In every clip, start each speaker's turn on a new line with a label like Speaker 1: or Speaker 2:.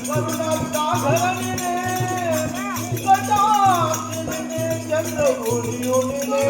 Speaker 1: ಕರುಣಾಸಾಗರನಿನೇ ಕಟಾಕ್ಷನಿನೇ ಚಂದ್ರಭೂಮಿಯುನಿನೇ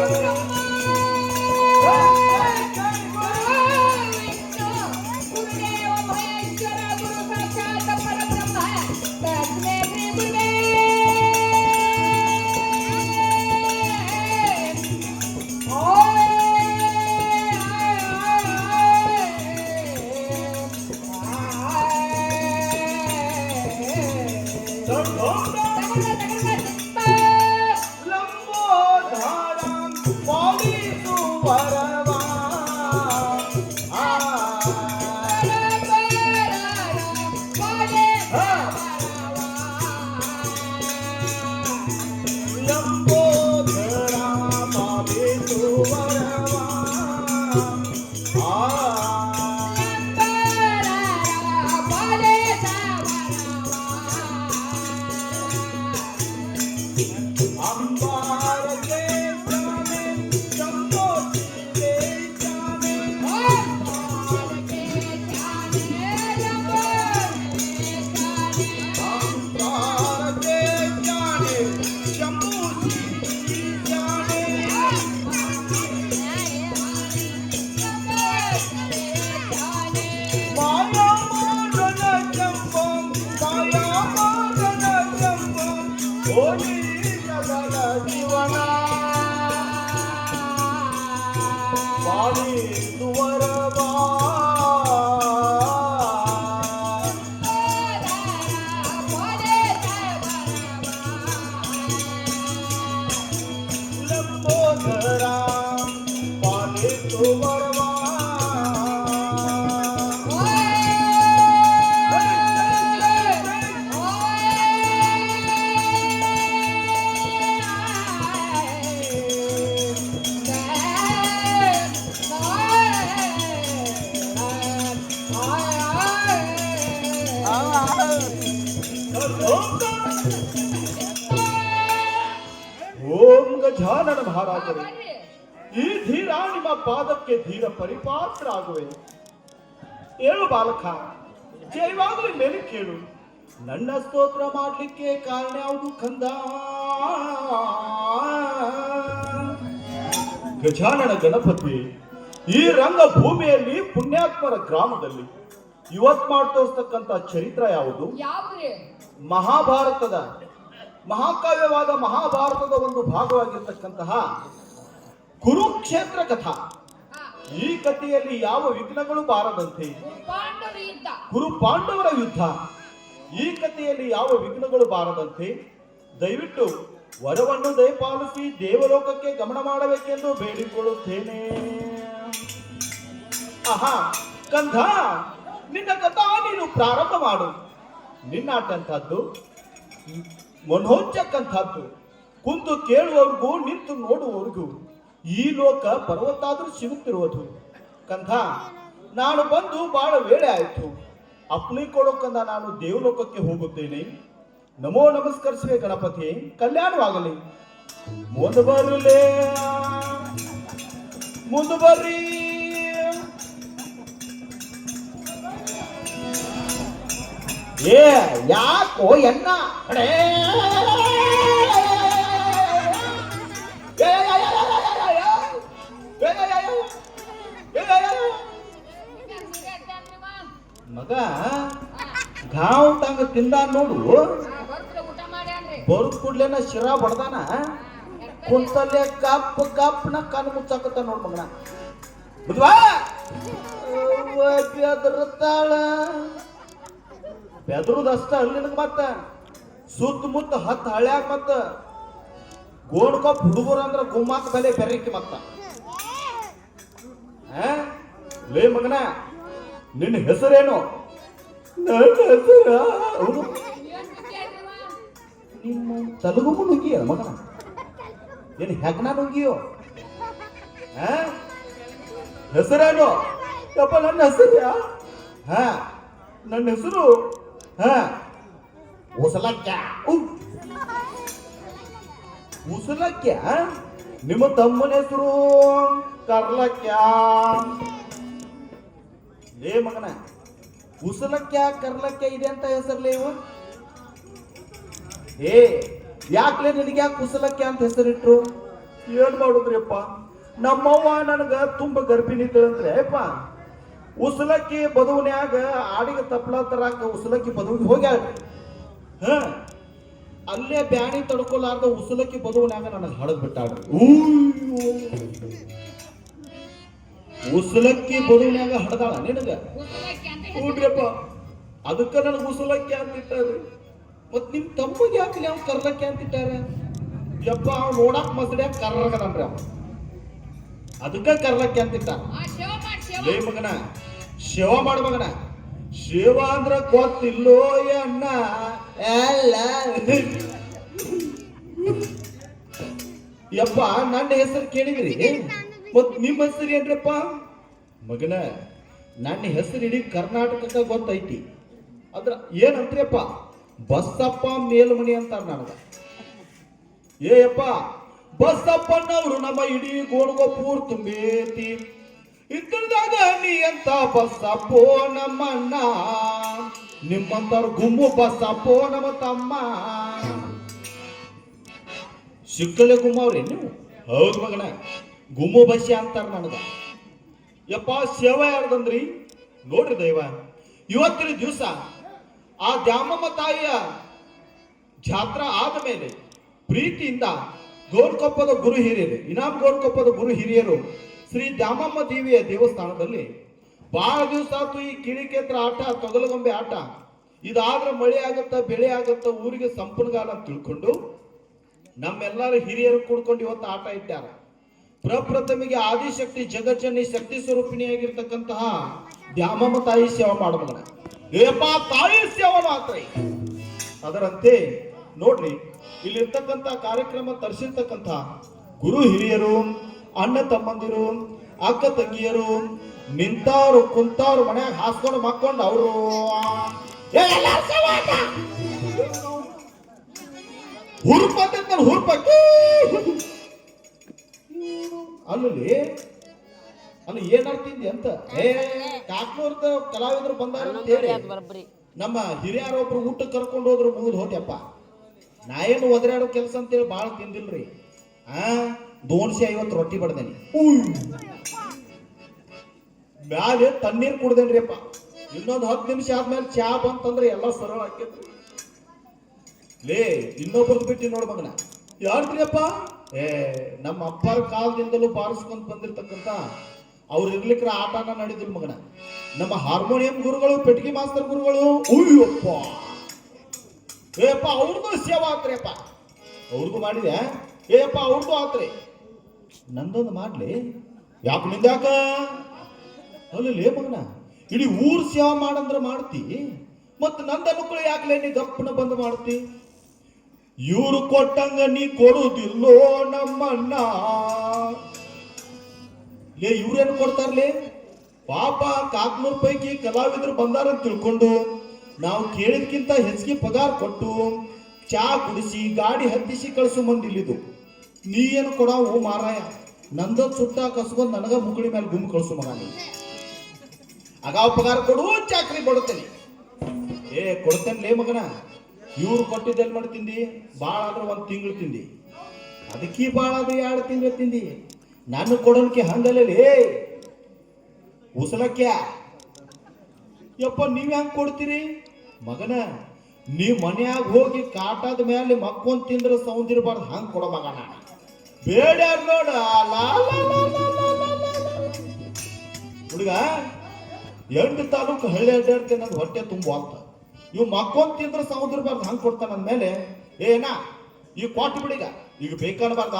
Speaker 1: ಓಂ ಗಜಾನನ ಮಹಾರಾಜರೇ, ಈ ಧೀರ ನಿಮ್ಮ ಪಾದಕ್ಕೆ ಧೀರ ಪರಿಪಾತ್ರ ಆಗುವೆ. ಹೇಳು ಬಾಲಕ, ಜಯವಾಗಲಿ ಮೇಲೆ ಕೇಳು. ನನ್ನ ಸ್ತೋತ್ರ ಮಾಡಲಿಕ್ಕೆ ಕಾರಣ ಯಾವುದು ಕಂದ? ಗಜಾನನ ಗಣಪತಿ, ಈ ರಂಗ ಭೂಮಿಯಲ್ಲಿ ಪುಣ್ಯಾತ್ಮರ ಗ್ರಾಮದಲ್ಲಿ ಇವತ್ ಮಾಡ್ತೋಸ್ತಕ್ಕಂತ ಚರಿತ್ರ ಯಾವುದು? ಮಹಾಭಾರತದ ಮಹಾಕಾವ್ಯವಾದ ಮಹಾಭಾರತದ ಒಂದು ಭಾಗವಾಗಿರ್ತಕ್ಕಂತಹ ಕುರುಕ್ಷೇತ್ರ ಕಥಾ. ಈ ಕಥೆಯಲ್ಲಿ ಯಾವ ವಿಘ್ನಗಳು ಬಾರದಂತೆ ಕುರು ಪಾಂಡವರ ಯುದ್ಧ. ಈ ಕಥೆಯಲ್ಲಿ ಯಾವ ವಿಘ್ನಗಳು ಬಾರದಂತೆ ದಯವಿಟ್ಟು ವರವನ್ನು ದಯಪಾಲಿಸಿ ದೇವಲೋಕಕ್ಕೆ ಗಮನ ಮಾಡಬೇಕೆಂದು ಬೇಡಿಕೊಳ್ಳುತ್ತೇನೆ. ಆಹಾ ಕಂದ, ನಿನ್ನ ಕಥಾ ನೀನು ಪ್ರಾರಂಭ ಮಾಡು. ನಿನ್ನಾಟಂತದ್ದು ಮನೋಜ್ಜಕ್ಕಂಥದ್ದು. ಕುಂತು ಕೇಳುವವರಿಗೂ ನಿಂತು ನೋಡುವವರಿಗೂ ಈ ಲೋಕ ಪರ್ವತಾದ್ರೂ ಸಿಗುತ್ತಿರುವುದು. ಕಂದ, ನಾನು ಬಂದು ಬಹಳ ವೇಳೆ ಆಯಿತು. ಅಪ್ಪಣೆ ಕೊಡೋಕಂದ ನಾನು ದೇವಲೋಕಕ್ಕೆ ಹೋಗುತ್ತೇನೆ. ನಮೋ ನಮಸ್ಕರಿಸುವೆ ಗಣಪತಿ, ಕಲ್ಯಾಣವಾಗಲಿ. ಮುಂದೆ ಬರಲೇ, ಮುಂದೆ ಬರ್ರಿ. ಏ ಯಾಕೋ ಎನ್ನ ಮಗ ಗಾವ್ ತಂಗ ತಿಂದ ನೋಡು. ಬರುದ್ ಕೂಡ್ಲೇನ ಶಿರಾ ಬಡ್ದಾನ, ಕುಂತಲ್ಲೇ ಕಪ್ ಕಪ್ನ ಕಣ್ಣು ಮುಚ್ಚಾಕತ್ತ ನೋಡ್ ಮಗನ. ಬುದ್ವಾ ಬೆದರ್ತಾಳ. ಬೆದರುದಷ್ಟ ಅಲ್ಲಿನ ಮತ್ತ ಸುತ್ತಮುತ್ತ ಹತ್ತು ಹಳ್ಯಾಗ ಮತ್ತ ಗೋಡ್ಕೊಪ್ ಹುಡುಗರು ಅಂದ್ರ ಗುಮ್ಮಾಕ ಬೆಲೆ ಬೆರಕಿ ಮತ್ತ. ಲೇ ಮಗನ, ನಿನ್ನ ಹೆಸರೇನು? ನನ್ನ ಹೆಸರ ನಿಮ್ಮ ತಲುಗು ನುಗ್ಗಿಯ ಮಗನ, ಏನ್ ಹೆಗ್ನ ನುಗ್ಗಿಯೋ? ಹೆಸರೇನು? ಯಪ್ಪ ನನ್ನ ಹೆಸರ್ಯ? ನನ್ನ ಹೆಸರು ಉಸಲಕ್ಯ. ಉಸಲಕ್ಯ? ನಿಮ್ಮ ತಮ್ಮನ ಹೆಸರು ಕರ್ಲಕ್ಯ. ಲೇ ಮಗನ, ಉಸಲಕ್ಯ ಕರ್ಲಕ್ಯ ಇದೆ ಅಂತ ಹೆಸರ್ಲಿ ಇವು. ಏ ಯಾಕ್ಲೆ ನಿನಗೆ ಯಾಕೆ ಕುಸಲಕ್ಯ ಅಂತ ಹೆಸರಿಟ್ರು? ಏನ್ ಮಾಡುದ್ರಿಪ್ಪ, ನಮ್ಮವ್ವ ನನಗ ತುಂಬ ಗರ್ಭಿಣಿ ಇದ್ದಳಂದ್ರೆ ಅಪ್ಪ ಉಸಲಕ್ಕಿ ಬದುವನ್ಯಾಗ ಆಡಿಗೆ ತಪ್ಪಲ ತರಾಕ ಉಸಲಕ್ಕಿ ಬದುವಿಗೆ ಹೋಗ್ಯಾಳ್ರಿ. ಹ ಅಲ್ಲೇ ಬ್ಯಾಣಿ ತಡ್ಕೊಲಾರ್ದ ಉಸಲಕ್ಕಿ ಬದುವನ್ಯಾಗ ನನಗೆ ಹಡದ್ ಬಿಟ್ಟಾಳ್ರಿ. ಉಸಲಕ್ಕಿ ಬದುವನ್ಯಾಗ ಹಡದಾಳ ನಿನಗ? ಹೂಡ್ರಿಯಪ್ಪ, ಅದಕ್ಕ ನನಗೆ ಉಸಲಕ್ಕಿ ಅಂತಿಟ್ಟಾರ್ರಿ. ಮತ್ ನಿಮ್ ತಮ್ಮಗೆ ಯಾಕೆ ಅವ್ನು ಕರ್ಲಕ್ಕಿ ಅಂತಿಟ್ಟಾರ? ಯಪ್ಪ ಅವ್ ನೋಡಕ್ ಮಸಡ್ಯಾಗ ಕರ್ರಗದನ್ರಿ ಅವ, ಅದಕ್ಕ ಕರ್ಲಕ್ಕಿ ಅಂತಿಟ್ಟಾರ. ಲೇ ಮಗನ, ಸೇವಾ ಮಾಡ ಮಗನ. ಸೇವಾ ಅಂದ್ರ ಗೊತ್ತಿಲ್ಲೋ ಅಣ್ಣ. ಅಲ್ಲ ಯಪ್ಪ, ನನ್ನ ಹೆಸರು ಕೇಳಿದ್ರಿ, ಮತ್ ನಿಮ್ಮ ಹೆಸರು ಏನ್ರಪ್ಪ? ಮಗನ, ನನ್ನ ಹೆಸರು ಇಡೀ ಕರ್ನಾಟಕಕ್ಕ ಗೊತ್ತೈತಿ. ಅದ್ರ ಏನಂತ್ರಿಯಪ್ಪ? ಬಸಪ್ಪ ಮೇಲ್ಮನಿ ಅಂತಾರ ನನಗ. ಏಯಪ್ಪ, ಬಸಪ್ಪನವರು ನಮ್ಮ ಇಡೀ ಗೋಣಗೊಪ್ಪೂರ್ ತುಂಬೇತಿ. ಇದ್ದಾಗ ನೀ ಅಂತ ಬಸಪ್ಪೋ ನಮ್ಮಣ್ಣ, ನಿಮ್ಮಂತವ್ರ ಗುಮ್ಮು ಬಸಪ್ಪೋ ನಮ್ಮ ತಮ್ಮ. ಸಿಕ್ಕಲೆ ಗುಮ್ಮವ್ರಿ ನೀವು? ಹೌದು ಮಗನ, ಗುಮ್ಮು ಬಸ್ಸಿ ಅಂತಾರ ನನಗ. ಯಪ್ಪ, ಸೇವಾ ಯಾರ್ದಂದ್ರಿ? ನೋಡ್ರಿ ದೈವ, ಇವತ್ತಿನ ದಿವಸ ಆ ದ್ಯಾಮಮ್ಮ ತಾಯಿಯ ಜಾತ್ರಾ ಆದ ಮೇಲೆ ಪ್ರೀತಿಯಿಂದ ಗೋರ್ಕೊಪ್ಪದ ಗುರು ಹಿರಿಯರು, ಇನಾಮ್ ಗೋರ್ಕೊಪ್ಪದ ಗುರು ಹಿರಿಯರು ಶ್ರೀ ದ್ಯಾಮಮ್ಮ ದೇವಿಯ ದೇವಸ್ಥಾನದಲ್ಲಿ ಬಹಳ ದಿವಸ ಆತು ಈ ಕಿಳಿಕೇತ್ರ ಆಟ, ತೊಗಲಗೊಂಬೆ ಆಟ. ಇದಾದ್ರೆ ಮಳೆ ಆಗತ್ತ, ಬೆಳೆ ಆಗತ್ತ, ಊರಿಗೆ ಸಂಪನ್ಗಾಲ ಅಂತ ತಿಳ್ಕೊಂಡು ನಮ್ಮೆಲ್ಲರ ಹಿರಿಯರು ಕೂಡ್ಕೊಂಡು ಇವತ್ತು ಆಟ ಇಟ್ಟಾರ. ಪ್ರಪ್ರಥಮಿಗೆ ಆದಿಶಕ್ತಿ ಜಗಜ್ಜನಿ ಶಕ್ತಿ ಸ್ವರೂಪಿಣಿಯಾಗಿರ್ತಕ್ಕಂತಹ ದ್ಯಾಮಮ್ಮ ತಾಯಿ ಸೇವಾ ಮಾಡಮಗನ. ಏಪ್ಪ, ತಾಯಿ ಸೇವಾ ಮಾತ್ರ. ಅದರಂತೆ ನೋಡ್ರಿ, ಇಲ್ಲಿರ್ತಕ್ಕಂಥ ಕಾರ್ಯಕ್ರಮ ತರಿಸಿರ್ತಕ್ಕಂಥ ಗುರು ಹಿರಿಯರು, ಅಣ್ಣ ತಮ್ಮಂದಿರು, ಅಕ್ಕ ತಂಗಿಯರು, ನಿಂತಾರು ಕುಂತಾರು, ಮನ್ಯಾಗ ಹಾಸ್ಕೊಂಡು ಮಕ್ಕೊಂಡು ಅವರು ಹುರ್ಪತ್ತ ಹುರ್ಪಕ್ಕಿ ಅಲ್ಲಿ ಅಲ್ಲಿ ಏನಾಡ್ತಿದ್ದಿ ಅಂತ. ಕಾಕ್ನೂರ್ದ ಕಲಾವಿದರು ಬಂದಾರ ನಮ್ಮ ಹಿರಿಯರೊಬ್ರು ಊಟಕ್ಕೆ ಕರ್ಕೊಂಡು ಹೋದ್ರು, ಮುಗಿದು ಹೋದ್ಯಪ್ಪ. ನಾ ಏನು ಒದರಾಡೋ ಕೆಲಸ ಅಂತೇಳಿ ಭಾಳ ತಿಂದಿಲ್ರಿ. 250 ರೊಟ್ಟಿ ಬಡ್ದೇನಿ, ಮ್ಯಾಲೆ ತಣ್ಣೀರ್ ಕುಡ್ದೇನ್ರಿ ಅಪ್ಪ. ಇನ್ನೊಂದು 10 ನಿಮಿಷ ಆದ್ಮೇಲೆ ಚಾ ಬಂತಂದ್ರೆ ಎಲ್ಲ ಸರಳ ಆಕೇತ್ರಿ. ಲೇ, ಇನ್ನೊಬ್ಬರದ್ ಬಿಟ್ಟು ನೋಡ್ ಮಗನ. ಯಾರ್ದ್ರಿ ಅಪ್ಪ? ನಮ್ಮ ಅಪ್ಪರ ಕಾಲದಿಂದಲೂ ಬಾರಿಸ್ಕೊಂಡ್ ಬಂದಿರ್ತಕ್ಕಂಥ ಅವ್ರು ಇರ್ಲಿಕ್ರ ಆಟನ ನಡೆದಿಲ್ಲ ಮಗನ. ನಮ್ಮ ಹಾರ್ಮೋನಿಯಂ ಗುರುಗಳು, ಪೆಟ್ಗಿ ಮಾಸ್ತರ್ ಗುರುಗಳು, ಉಯ್ಯಪ್ಪ ಏಪ್ಪ, ಅವ್ರದ್ದು ಸೇವಾ ಆತ್ರಿ ಅಪ್ಪ. ಅವ್ರದ್ದು ಮಾಡಿದೆ, ಏಪ್ಪ ಅವ್ರದ್ದು ಆತ್ರಿ. ನಂದೊಂದು ಮಾಡ್ಲಿ, ಯಾಕೆ ನಿಂದ್ಯಾಕ? ಅಲ್ಲಿ ಮಗನ, ಇಡೀ ಊರ್ ಸೇವಾ ಮಾಡಂದ್ರ ಮಾಡ್ತಿ, ಮತ್ ನಂದ ಮಕ್ಕಳು ಯಾಕಲೇ ನೀ ಗಪ್ಪನ ಬಂದ್ ಮಾಡ್ತಿ? ಇವ್ರು ಕೊಟ್ಟಂಗ ನೀ ಕೊಡುದಿಲ್ಲೋ ನಮ್ಮಣ್ಣ. ಲೇ, ಇವ್ರೇನು ಕೊಡ್ತಾರ್ಲಿ? ಪಾಪ ಕಾಕ್ನೂರ್ ಪೈಕಿ ಕಲಾವಿದರು ಬಂದಾರಂತ ತಿಳ್ಕೊಂಡು ನಾವು ಕೇಳಿದ್ಕಿಂತ ಹೆಚ್ಚಿಗೆ ಪಗಾರ ಕೊಟ್ಟು ಚಾ ಕುಡಿಸಿ ಗಾಡಿ ಹತ್ತಿಸಿ ಕಳಿಸು ಮಂದಿಲ್ಲಿದ್ದು. ನೀ ಏನು ಕೊಡವು ಮಾರಾಯ? ನಂದ ಸುಟ್ಟ ಕಸ್ಕೊಂಡ್ ನನಗ ಮುಗುಳಿ ಮೇಲೆ ಗುಮ್ ಕಳಿಸು ಮಗ. ನೀ ಅಗಾವ್ ಪಗಾರ ಕೊಡು, ಚಾಕ್ರಿ ಕೊಡುತ್ತೇನೆ. ಕೊಡ್ತೇನೆ ಲೇ ಮಗನ. ಇವ್ರು ಕೊಟ್ಟಿದ್ದೆಲ್ಲಿ ಮಾಡಿ ತಿಂದಿ? ಭಾಳ ಆದ್ರೆ 1 ತಿಂಗಳು ತಿಂದಿ, ಅದಕ್ಕೀ ಭಾಳ ಆದ್ರೆ 2 ತಿಂಗಳು ತಿಂದಿ. ನಾನು ಕೊಡೋನ್ಕೆ ಹಂಗಲ್ಲೇ ಉಸಲಕ್ಯ. ಯಪ್ಪ, ನೀವ್ ಹೆಂಗ್ ಕೊಡ್ತೀರಿ ಮಗನ? ನೀವ್ ಮನ್ಯಾಗ ಹೋಗಿ ಕಾಟದ ಮೇಲೆ ಮಕ್ಕೊಂಡ್ ತಿಂದ್ರೆ ಸೌಂದಿರ್ಬಾರ್ದು, ಹಂಗ್ ಕೊಡೋ ಮಗನ. ಬೇಡ ನೋಡ ಹುಡುಗ, 8 ತಾಲೂಕು ಹಳ್ಳಿ ಅಡ್ಡಾಡ್ತೇನೆ, ನಂದು ಹೊಟ್ಟೆ ತುಂಬ ಅಂತ. ಇವ್ ಮಕ್ಕೊಂಡ್ ತಿಂದ್ರೆ ಸೌಂದಿರ್ಬಾರ್ದು, ಹಂಗ್ ಕೊಡ್ತಾನ. ಅಂದ್ಮೇಲೆ ಏನಾ ಈಗ ಕೊಟ್ಟು ಬಿಡಿಗ, ಈಗ ಬೇಕಾಗಬಾರ್ದ?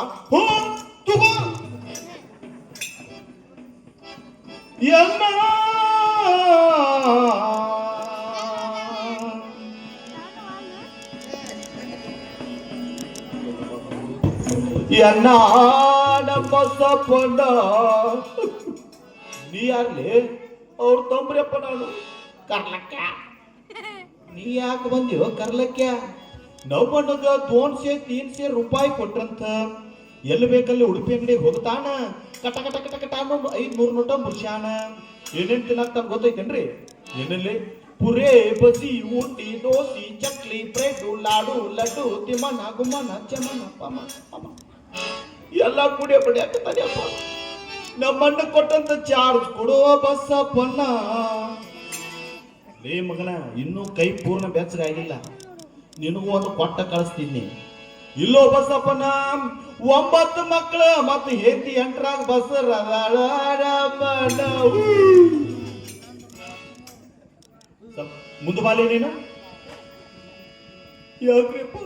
Speaker 1: ತಗೋ ಎನ್ನ ನಮ್ಮ ಸಪನ. ನೀ ಯಾರ್ಲಿ? ಅವ್ರ ತಂಬ್ರಿಯಪ್ಪ ನಾನು. ಕರ್ಲಕ್ಕ, ನೀ ಯಾಕೆ ಬಂದಿವ ಕರ್ಲಕ್ಕ? ನಮ್ಮಣ್ಣಗ 200-300 ರೂಪಾಯಿ ಕೊಟ್ರಂತ ಎಲ್ಲಿ ಬೇಕಲ್ಲಿ ಉಡುಪಿ ಅಂಗಡಿಗೆ ಹೋಗ್ತಾನ. ಕಟ ಕಟ ಕಟ ಕಟ 500 ನೋಟ ಮುರ್ಸ್ಯಾನ. ಏನೇನ್ ತಿನ್ನಕ್ತಾನ ಗೊತ್ತೈತೇನ್ರಿ? ಏನಲ್ಲಿ ಪುರೇ ಬಸಿ ಉಂಡಿ ದೋಸಿ ಚಕ್ಲಿ ಬ್ರೆಡ್ ಲಾಡು ಲಡ್ಡು ತಿಮ್ಮನ ಗುಮ್ಮನ ಚಮನ ಪಮ ಪಮ ಎಲ್ಲ ಕುಡಿಯ ಬಡಿ ಹಾಕತಾನೆಪ್ಪ. ನಮ್ಮಣ್ಣ ಕೊಟ್ಟಂತ ಚಾರ್ಜ್ ಕೊಡುವ ಬಸಪ್ಪಣ್ಣ. ಲೇ ಮಗನ, ಇನ್ನೂ ಕೈ ಪೂರ್ಣ ಬೆಚ್ಚಗಾಗಿಲ್ಲ, ನಿನಗೂ ಒಂದು ಕೊಟ್ಟ ಕಳಿಸ್ತೀನಿ. ಇಲ್ಲೋ ಬಸಪ್ಪನ 9 ಮಕ್ಕಳ ಮತ್ತು ಹೆಂಡತಿ 8ರಾಗ ಬಸರ ಮುಂದೆ ಬಾಲೆ ನೀನು. ಯಾಕ್ರಿಪ್ಪ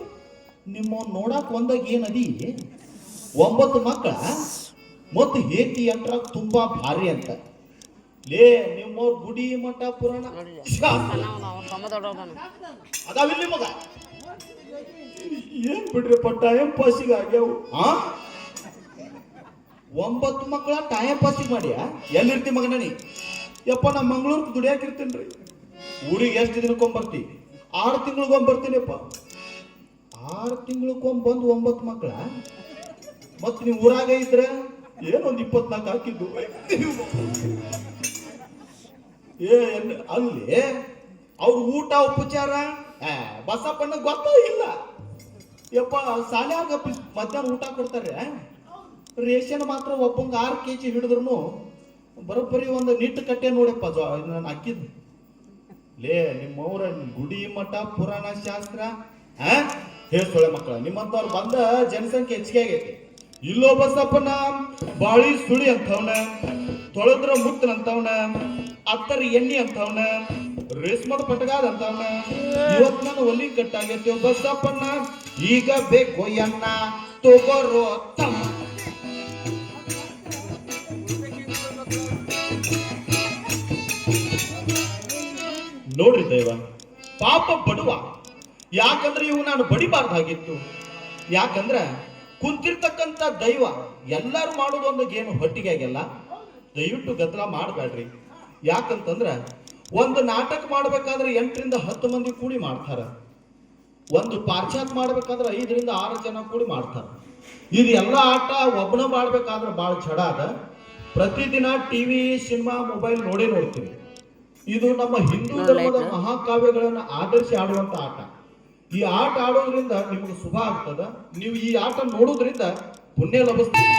Speaker 1: ನಿಮ್ಮ ನೋಡಕ್ ಒಂದಾಗ ಏನದಿ 9 ಮಕ್ಕಳ ಮತ್ತು ಹೆಂಡತಿ 8ರಾಗ ತುಂಬಾ ಭಾರಿ ಅಂತ. ಲೇ ನಿಮ್ಮ ಗುಡಿ ಮಠ ಪುರಾಣ ಅದಾವಿಲ್ಲಿ ಮಗ. ಏನ್ ಬಿಡ್ರಿಪ್ಪ ಟೈಮ್ ಪಾಸಿಗೆ ಆಗ್ಯಾವು. 9 ಮಕ್ಕಳ ಟೈಮ್ ಪಾಸಿಗೆ ಮಾಡ್ಯಾ? ಎಲ್ಲಿರ್ತಿ ಮಗನ ನೀ? ಯಪ್ಪ ನಾ ಮಂಗಳೂರ್ಗೆ ದುಡಿಯಾಕಿರ್ತೀನ್ರಿ. ಊರಿಗೆ ಎಷ್ಟು ದಿನಕ್ಕೊಂಬರ್ತಿ? 6 ತಿಂಗಳಿಗೊಂಬರ್ತೀನಿಪ್ಪ. 6 ತಿಂಗಳಿಗೊಂಬ ಬಂದು 9 ಮಕ್ಕಳ. ಮತ್ ನೀವು ಊರಾಗ ಇದ್ರ ಏನೊಂದು 24 ಹಾಕಿದ್ದು. ಅಲ್ಲಿ ಅವ್ರ ಊಟ ಉಪಚಾರ ಬಸಪ್ಪಣ್ಣ ಗೊತ್ತ ಇಲ್ಲ. ಯಪ್ಪ ಸಾಲ್ಯಾಗ ಮಧ್ಯಾಹ್ನ ಊಟ ಕೊಡ್ತಾರೆ. ರೇಷನ್ ಮಾತ್ರ ಒಬ್ಬಂಗ 6 kg ಹಿಡಿದ್ರು ಬರೋಬ್ಬರಿ ಒಂದು ನಿಟ್ಟು ಕಟ್ಟೆ ನೋಡಪ್ಪ ನಾನು ಹಾಕಿದ್. ಲೇ ನಿಮ್ಮವ್ರ ಗುಡಿ ಮಠ ಪುರಾಣ ಶಾಸ್ತ್ರ ಹೇಳ್ಸೊಳೆ ಮಕ್ಕಳ ನಿಮ್ಮಂತವ್ರು ಬಂದ ಜನಸಂಖ್ಯೆ ಹೆಚ್ಚಿಗೆ ಆಗೈತಿ. ಇಲ್ಲೋ ಬಸಪ್ಪನ ಬಾಳಿ ಸುಳಿ ಅಂತವನ, ತೊಳೆದ್ರ ಮುತ್ತನಂತವನ, ಅತ್ತರ ಎಣ್ಣೆ ಅಂತವನ, ರೇಷ್ಮದ ಪಟಗಾದ ಅಂತವನ. ಇವತ್ ನಾನು ಒಲಿ ಕಟ್ಟಾಗೈತಿ ಬಸಪ್ಪನ, ಈಗ ಬೇಕು ಎನ್ನ ತಗೋರೋ ತಮ್ಮ. ನೋಡ್ರಿ ದೈವ ಪಾಪ ಬಡುವ. ಯಾಕಂದ್ರೆ ಇವು ನಾನು ಬಡಿಬಾರ್ದಾಗಿತ್ತು. ಯಾಕಂದ್ರ ಕುಂತಿರ್ತಕ್ಕಂಥ ದೈವ ಎಲ್ಲಾರು ಮಾಡೋದು ಒಂದು ಏನು ಹೊಟ್ಟಿಗೆ ಆಗಿಲ್ಲ. ದಯವಿಟ್ಟು ಗದ್ದಲ ಮಾಡಬೇಡ್ರಿ. ಯಾಕಂತಂದ್ರ ಒಂದು ನಾಟಕ ಮಾಡ್ಬೇಕಾದ್ರೆ 8 ರಿಂದ 10 ಮಂದಿ ಕೂಡಿ ಮಾಡ್ತಾರ. ಒಂದು ಪಾರ್ಚಾತ್ ಮಾಡ್ಬೇಕಾದ್ರೆ 5 ರಿಂದ 6 ಜನ ಕೂಡಿ ಮಾಡ್ತಾರ. ಇದು ಎಲ್ಲ ಆಟ ಒಬ್ಬನ ಮಾಡ್ಬೇಕಾದ್ರೆ ಬಹಳ ಜಡ ಅದ. ಪ್ರತಿದಿನ ಟಿವಿ ಸಿನಿಮಾ ಮೊಬೈಲ್ ನೋಡ್ತೀವಿ. ಇದು ನಮ್ಮ ಹಿಂದೂ ಧರ್ಮದ ಮಹಾಕಾವ್ಯಗಳನ್ನ ಆಧರಿಸಿ ಆಡುವಂತ ಆಟ. ಈ ಆಟ ಆಡೋದ್ರಿಂದ ನಿಮಗೆ ಶುಭ ಆಗ್ತದ. ನೀವು ಈ ಆಟ ನೋಡೋದ್ರಿಂದ ಪುಣ್ಯ ಲಭಿಸ್ತೀರಿ.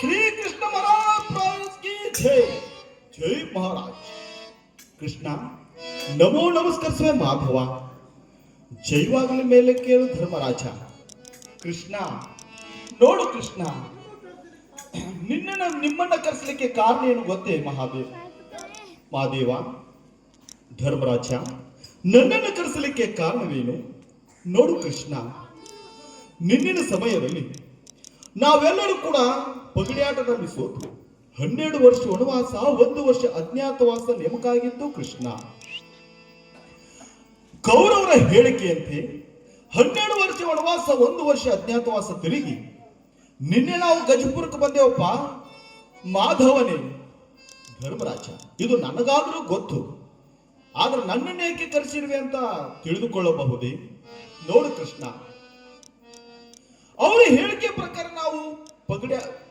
Speaker 1: ಶ್ರೀ ಕೃಷ್ಣ ಮಹಾರಾಜ್ ಕಿ ಜೈ. ಜೈ ಮಹಾರಾಜ್ ಕೃಷ್ಣ. ನಮೋ ನಮಸ್ಕರಿಸುವೆ ಮಾಧವ. ಜೈವಾಗಲಿ ಮೇಲೆ ಕೇಳು ಧರ್ಮರಾಜ. ಕೃಷ್ಣ ನೋಡು ಕೃಷ್ಣ, ನಿಮ್ಮನ್ನ ಕರೆಸಲಿಕ್ಕೆ ಕಾರಣ ಏನು ಗೊತ್ತೇ ಮಹಾದೇವ? ಧರ್ಮರಾಜ ನನ್ನನ್ನು ಕರೆಸಲಿಕ್ಕೆ ಕಾರಣವೇನು? ನೋಡು ಕೃಷ್ಣ, ನಿನ್ನಿನ ಸಮಯದಲ್ಲಿ ನಾವೆಲ್ಲರೂ ಕೂಡ ಪಗಡಿಯಾಟದಲ್ಲಿ ಸೋತು 12 ವರ್ಷ ವನವಾಸ, 1 ವರ್ಷ ಅಜ್ಞಾತವಾಸ ನೇಮಕ ಆಗಿತ್ತು ಕೃಷ್ಣ. ಕೌರವರ ಹೇಳಿಕೆಯಂತೆ 12 ವರ್ಷ ವನವಾಸ, 1 ವರ್ಷ ಅಜ್ಞಾತವಾಸ ತಿರುಗಿ ನಿನ್ನೆ ನಾವು ಗಜಪುರಕ್ಕೆ ಬಂದೇವಪ್ಪ. ಮಾಧವನೇ ಧರ್ಮರಾಜ, ಇದು ನನಗಾದ್ರೂ ಗೊತ್ತು. ಆದ್ರೆ ನನ್ನನ್ನು ಏಕೆ ಕರೆಸಿರುವೆ ಅಂತ ತಿಳಿದುಕೊಳ್ಳಬಹುದೇ? ನೋಡು ಕೃಷ್ಣ, ಅವರ ಹೇಳಿಕೆ ಪ್ರಕಾರ ನಾವು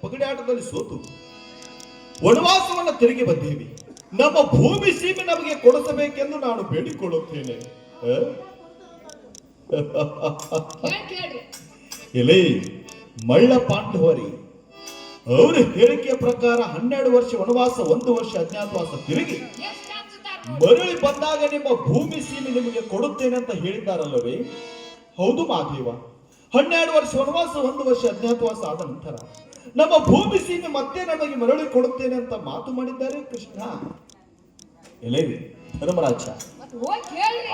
Speaker 1: ಪಗಡಿಯಾಟದಲ್ಲಿ ಸೋತು ವನವಾಸವನ್ನು ತಿರುಗಿ ಬಂದೇವೆ. ನಮ್ಮ ಭೂಮಿ ಸೀಮೆ ನಮಗೆ ಕೊಡಿಸಬೇಕೆಂದು ನಾನು ಬೇಡಿಕೊಳ್ಳುತ್ತೇನೆ. ಎಲೆ ಮಳ್ಳ ಪಾಂಡವರಿ, ಅವರ ಹೇಳಿಕೆಯ ಪ್ರಕಾರ 12 ವರ್ಷ ವನವಾಸ, 1 ವರ್ಷ ಅಜ್ಞಾತವಾಸ ತಿರುಗಿ ಮರಳಿ ಬಂದಾಗ ನಿಮ್ಮ ಭೂಮಿ ಸೀಮೆ ನಿಮಗೆ ಕೊಡುತ್ತೇನೆ ಅಂತ ಹೇಳಿದ್ದಾರಲ್ಲವೇ? ಹೌದು ಮಾದೇವ. 12 ವರ್ಷ ವನವಾಸ, 1 ವರ್ಷ ಅಜ್ಞಾತವಾಸ ಆದ ನಂತರ ನಮ್ಮ ಭೂಮಿ ಸೀಮೆ ಮತ್ತೆ ನಮಗೆ ಮರಳಿ ಕೊಡುತ್ತೇನೆ ಅಂತ ಮಾತು ಮಾಡಿದ್ದಾರೆ ಕೃಷ್ಣ. ಎಲೆ ಧರ್ಮರಾಜ,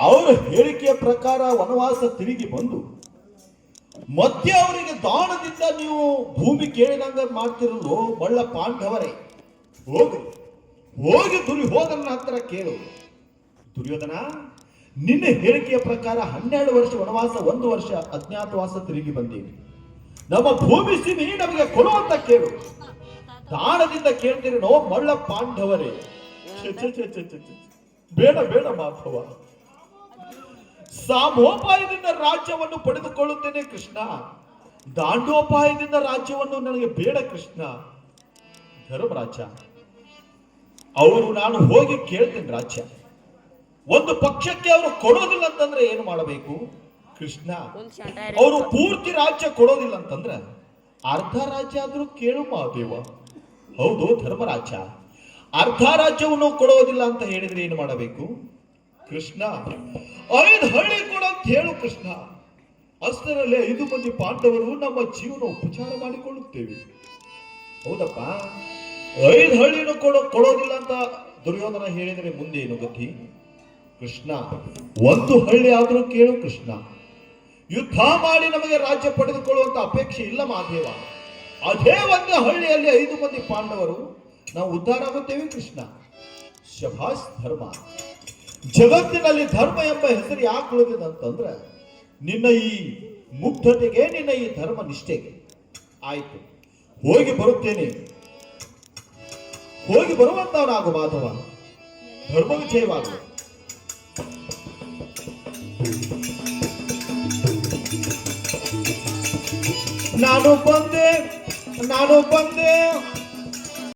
Speaker 1: ಅವರ ಹೇಳಿಕೆಯ ಪ್ರಕಾರ ವನವಾಸ ತಿರುಗಿ ಬಂದು ಮತ್ತೆ ಅವರಿಗೆ ದಾನದಿಂದ ನೀವು ಭೂಮಿ ಕೇಳಿದಂಗ ಮಾಡ್ತಿರಲು ಮಳ್ಳ ಪಾಂಡವರೇ, ಹೋಗಿ ದುರ್ಯೋಧನ ಹತ್ರ ಕೇಳು. ದುರ್ಯೋಧನ, ನಿನ್ನ ಹೇಳಿಕೆಯ ಪ್ರಕಾರ 12 ವರ್ಷ ವನವಾಸ, 1 ವರ್ಷ ಅಜ್ಞಾತವಾಸ ತಿರುಗಿ ಬಂದೀವಿ. ನಮ್ಮ ಭೂಮಿ ಸೀಮೆ ನಮಗೆ ಕೊಡುವಂತ ಕೇಳು. ದಾನದಿಂದ ಕೇಳ್ತೀರಿ ನೋ ಮಳ್ಳ ಪಾಂಡವರೇ. ಬೇಡ ಬೇಡ ಮಾಧವ, ಸಾಮೋಪಾಯದಿಂದ ರಾಜ್ಯವನ್ನು ಪಡೆದುಕೊಳ್ಳುತ್ತೇನೆ ಕೃಷ್ಣ. ದಾಂಡೋಪಾಯದಿಂದ ರಾಜ್ಯವನ್ನು ನನಗೆ ಬೇಡ ಕೃಷ್ಣ. ಧರ್ಮರಾಜ, ಅವರು ನಾನು ಹೋಗಿ ಕೇಳ್ತೇನೆ ರಾಜ್ಯ. ಒಂದು ಪಕ್ಷಕ್ಕೆ ಅವರು ಕೊಡೋದಿಲ್ಲ ಅಂತಂದ್ರೆ ಏನು ಮಾಡಬೇಕು ಕೃಷ್ಣ? ಅವರು ಪೂರ್ತಿ ರಾಜ್ಯ ಕೊಡೋದಿಲ್ಲ ಅಂತಂದ್ರೆ ಅರ್ಧ ರಾಜ್ಯ ಆದ್ರೂ ಕೇಳು ಮಹಾದೇವ. ಹೌದು ಧರ್ಮರಾಜ, ಅರ್ಧ ರಾಜ್ಯವನ್ನು ಕೊಡೋದಿಲ್ಲ ಅಂತ ಹೇಳಿದ್ರೆ ಏನು ಮಾಡಬೇಕು ಕೃಷ್ಣ? 5 ಹಳ್ಳಿ ಕೊಡ ಅಂತ ಹೇಳು ಕೃಷ್ಣ. ಅಷ್ಟರಲ್ಲಿ 5 ಮಂದಿ ಪಾಂಡವರು ನಮ್ಮ ಜೀವನ ಉಪಚಾರ ಮಾಡಿಕೊಳ್ಳುತ್ತೇವೆ. ಹೌದಪ್ಪ, 5 ಹಳ್ಳಿನೂ ಕೊಡೋದಿಲ್ಲ ಅಂತ ದುರ್ಯೋಧನ ಹೇಳಿದರೆ ಮುಂದೆ ಏನು ಗತಿ ಕೃಷ್ಣ? 1 ಹಳ್ಳಿ ಆದ್ರೂ ಕೇಳು ಕೃಷ್ಣ. ಯುದ್ಧ ಮಾಡಿ ನಮಗೆ ರಾಜ್ಯ ಪಡೆದುಕೊಳ್ಳುವಂತ ಅಪೇಕ್ಷೆ ಇಲ್ಲ ಮಾದೇವ. ಅದೇ 1 ಹಳ್ಳಿಯಲ್ಲಿ 5 ಮಂದಿ ಪಾಂಡವರು ನಾವು ಉದ್ಧಾರ ಆಗುತ್ತೇವೆ ಕೃಷ್ಣ. ಶಭಾಷ್ ಧರ್ಮ. ಜಗತ್ತಿನಲ್ಲಿ ಧರ್ಮ ಎಂಬ ಹೆಸರು ಯಾಕೆ ಉಳಿದಿದೆ ಅಂತಂದ್ರೆ ನಿನ್ನ ಈ ಮುಗ್ಧತೆಗೆ, ನಿನ್ನ ಈ ಧರ್ಮ ನಿಷ್ಠೆಗೆ. ಆಯ್ತು, ಹೋಗಿ ಬರುತ್ತೇನೆ. ಹೋಗಿ ಬರುವಂತವನಾಗು ಮಾಧವ. ಧರ್ಮ ವಿಜಯವಾಗು. ನಾನು ಬಂದೆ